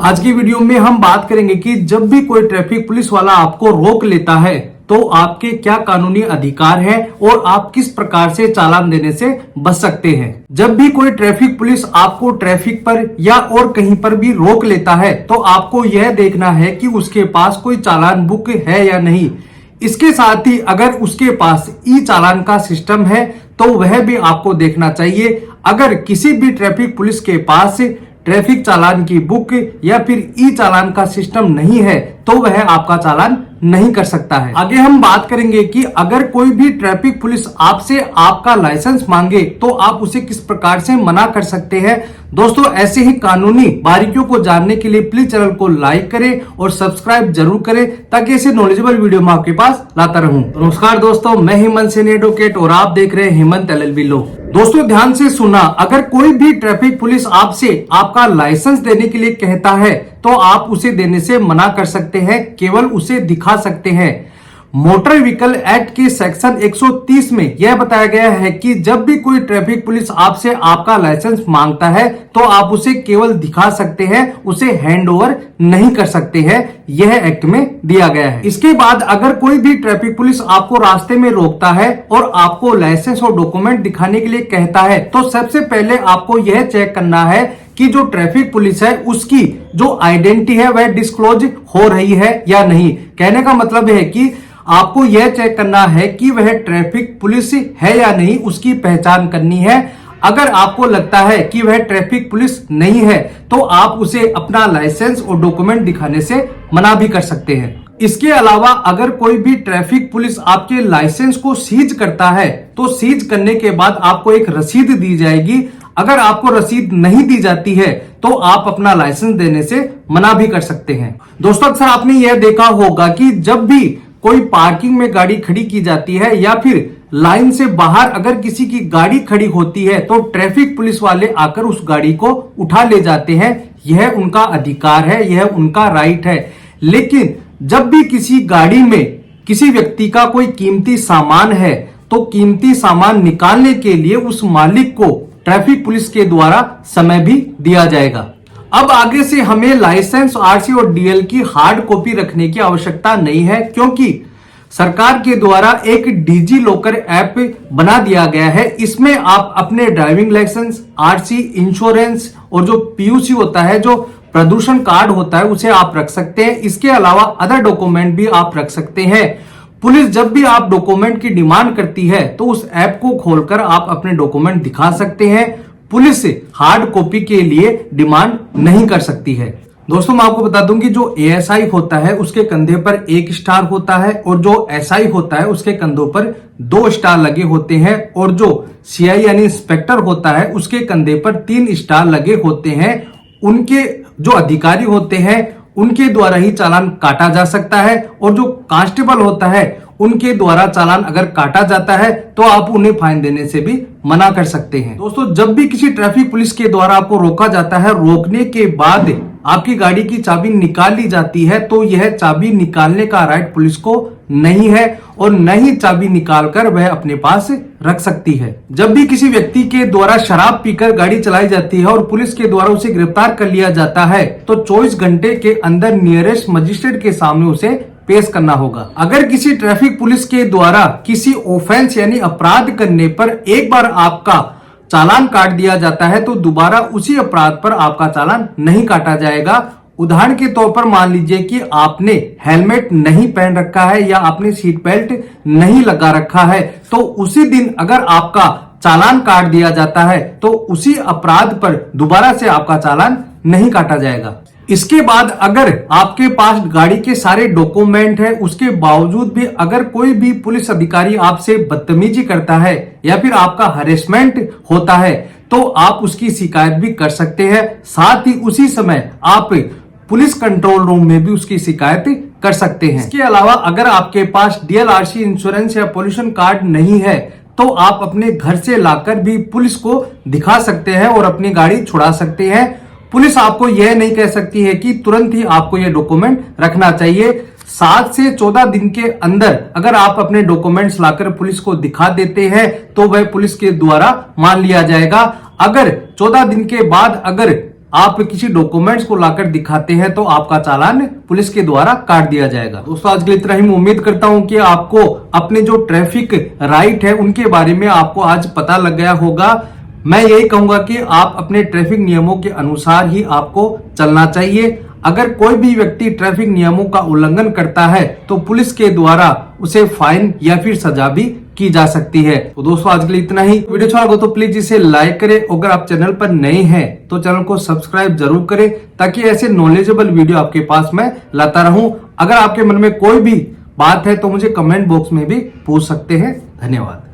आज की वीडियो में हम बात करेंगे कि जब भी कोई ट्रैफिक पुलिस वाला आपको रोक लेता है तो आपके क्या कानूनी अधिकार हैं और आप किस प्रकार से चालान देने से बच सकते हैं। जब भी कोई ट्रैफिक पुलिस आपको ट्रैफिक पर या और कहीं पर भी रोक लेता है तो आपको यह देखना है कि उसके पास कोई चालान बुक है या नहीं। इसके साथ ही अगर उसके पास ई चालान का सिस्टम है तो वह भी आपको देखना चाहिए। अगर किसी भी ट्रैफिक पुलिस के पास ट्रैफिक चालान की बुक या फिर ई चालान का सिस्टम नहीं है तो वह आपका चालान नहीं कर सकता है। आगे हम बात करेंगे कि अगर कोई भी ट्रैफिक पुलिस आपसे आपका लाइसेंस मांगे तो आप उसे किस प्रकार से मना कर सकते हैं। दोस्तों, ऐसे ही कानूनी बारीकियों को जानने के लिए प्लीज चैनल को लाइक करें और सब्सक्राइब जरूर करें ताकि ऐसे नॉलेजेबल वीडियो मैं आपके पास लाता रहूं। नमस्कार दोस्तों, मैं हेमंत सेन एडवोकेट और आप देख रहे हैं हेमंत LLB लॉ। दोस्तों ध्यान से सुना, अगर कोई भी ट्रैफिक पुलिस आपसे आपका लाइसेंस देने के लिए कहता है तो आप उसे देने से मना कर सकते हैं, केवल उसे दिखा सकते हैं। मोटर व्हीकल एक्ट के सेक्शन 130 में यह बताया गया है कि जब भी कोई ट्रैफिक पुलिस आपसे आपका लाइसेंस मांगता है तो आप उसे केवल दिखा सकते हैं, उसे हैंड ओवर नहीं कर सकते हैं। यह एक्ट में दिया गया है। इसके बाद अगर कोई भी ट्रैफिक पुलिस आपको रास्ते में रोकता है और आपको लाइसेंस और डॉक्यूमेंट दिखाने के लिए कहता है तो सबसे पहले आपको यह चेक करना है कि जो ट्रैफिक पुलिस है उसकी जो आइडेंटिटी है वह डिस्क्लोज हो रही है या नहीं। कहने का मतलब है कि आपको यह चेक करना है कि वह ट्रैफिक पुलिस है या नहीं, उसकी पहचान करनी है। अगर आपको लगता है कि वह ट्रैफिक पुलिस नहीं है तो आप उसे अपना लाइसेंस और डॉक्यूमेंट दिखाने से मना भी कर सकते हैं। इसके अलावा अगर कोई भी ट्रैफिक पुलिस आपके लाइसेंस को सीज करता है तो सीज करने के बाद आपको एक रसीद दी जाएगी। अगर आपको रसीद नहीं दी जाती है तो आप अपना लाइसेंस देने से मना भी कर सकते हैं। दोस्तों, अक्सर आपने यह देखा होगा कि जब भी कोई पार्किंग में गाड़ी खड़ी की जाती है या फिर लाइन से बाहर अगर किसी की गाड़ी खड़ी होती है तो ट्रैफिक पुलिस वाले आकर उस गाड़ी को उठा ले जाते हैं। यह उनका अधिकार है, यह उनका राइट है। लेकिन जब भी किसी गाड़ी में किसी व्यक्ति का कोई कीमती सामान है तो कीमती सामान निकालने के लिए उस मालिक को ट्रैफिक पुलिस के द्वारा समय भी दिया जाएगा। अब आगे से हमें लाइसेंस, RC और DL की हार्ड कॉपी रखने की आवश्यकता नहीं है, क्योंकि सरकार के द्वारा एक डिजी लॉकर ऐप बना दिया गया है। इसमें आप अपने ड्राइविंग लाइसेंस, RC, इंश्योरेंस और जो PUC होता है, जो प्रदूषण कार्ड होता है, उसे आप रख सकते हैं। इसके अलावा अदर डॉक्यूमेंट भी आप रख सकते हैं। पुलिस जब भी आप डॉक्यूमेंट की डिमांड करती है तो उस ऐप को खोलकर आप अपने डॉक्यूमेंट दिखा सकते हैं। पुलिस हार्ड कॉपी के लिए डिमांड नहीं कर सकती है। दोस्तों, मैं आपको बता दूं कि जो ASI होता है उसके कंधे पर 1 स्टार होता है और जो SI होता है उसके कंधों पर 2 स्टार लगे होते हैं और जो CI यानी इंस्पेक्टर होता है उसके कंधे पर 3 स्टार लगे होते हैं। उनके जो अधिकारी होते हैं उनके द्वारा ही चालान काटा जा सकता है और जो कांस्टेबल होता है उनके द्वारा चालान अगर काटा जाता है तो आप उन्हें फाइन देने से भी मना कर सकते हैं। दोस्तों, जब भी किसी ट्रैफिक पुलिस के द्वारा आपको रोका जाता है, रोकने के बाद आपकी गाड़ी की चाबी निकाल ली जाती है तो यह चाबी निकालने का राइट पुलिस को नहीं है और न ही चाबी निकालकर वह अपने पास रख सकती है। जब भी किसी व्यक्ति के द्वारा शराब पीकर गाड़ी चलाई जाती है और पुलिस के द्वारा उसे गिरफ्तार कर लिया जाता है तो 24 घंटे के अंदर नियरेस्ट मजिस्ट्रेट के सामने उसे पेश करना होगा। अगर किसी ट्रैफिक पुलिस के द्वारा किसी ऑफेंस यानी अपराध करने पर एक बार आपका चालान काट दिया जाता है तो दोबारा उसी अपराध पर आपका चालान नहीं काटा जाएगा। उदाहरण के तौर पर मान लीजिए कि आपने हेलमेट नहीं पहन रखा है या आपने सीट बेल्ट नहीं लगा रखा है तो उसी दिन अगर आपका चालान काट दिया जाता है तो उसी अपराध पर दोबारा से आपका चालान नहीं काटा जाएगा। इसके बाद अगर आपके पास गाड़ी के सारे डॉक्यूमेंट है, उसके बावजूद भी अगर कोई भी पुलिस अधिकारी आपसे बदतमीजी करता है या फिर आपका हरेसमेंट होता है तो आप उसकी शिकायत भी कर सकते हैं। साथ ही उसी समय आप पुलिस कंट्रोल रूम में भी उसकी शिकायत कर सकते हैं। इसके अलावा अगर आपके पास DL, RC, इंश्योरेंस या पोल्यूशन कार्ड नहीं है तो आप अपने घर से लाकर भी पुलिस को दिखा सकते हैं और अपनी गाड़ी छुड़ा सकते हैं। पुलिस आपको यह नहीं कह सकती है कि तुरंत ही आपको यह डॉक्यूमेंट रखना चाहिए। 7 से 14 दिन के अंदर अगर आप अपने डॉक्यूमेंट्स लाकर पुलिस को दिखा देते हैं तो वह पुलिस के द्वारा मान लिया जाएगा। अगर 14 दिन के बाद अगर आप किसी डॉक्यूमेंट्स को लाकर दिखाते हैं तो आपका चालान पुलिस के द्वारा काट दिया जाएगा। दोस्तों आज के लिए इतना ही। मैं उम्मीद करता हूं कि आपको अपने जो ट्रैफिक राइट है उनके बारे में आपको आज पता लग गया होगा। मैं यही कहूंगा कि आप अपने ट्रैफिक नियमों के अनुसार ही आपको चलना चाहिए। अगर कोई भी व्यक्ति ट्रैफिक नियमों का उल्लंघन करता है तो पुलिस के द्वारा उसे फाइन या फिर सजा भी की जा सकती है। तो दोस्तों आज के लिए इतना ही। वीडियो अच्छा लगा तो प्लीज इसे लाइक करें। अगर आप चैनल पर नए हैं तो चैनल को सब्सक्राइब जरूर करें ताकि ऐसे नॉलेजेबल वीडियो आपके पास मैं लाता रहूं। अगर आपके मन में कोई भी बात है तो मुझे कमेंट बॉक्स में भी पूछ सकते हैं। धन्यवाद।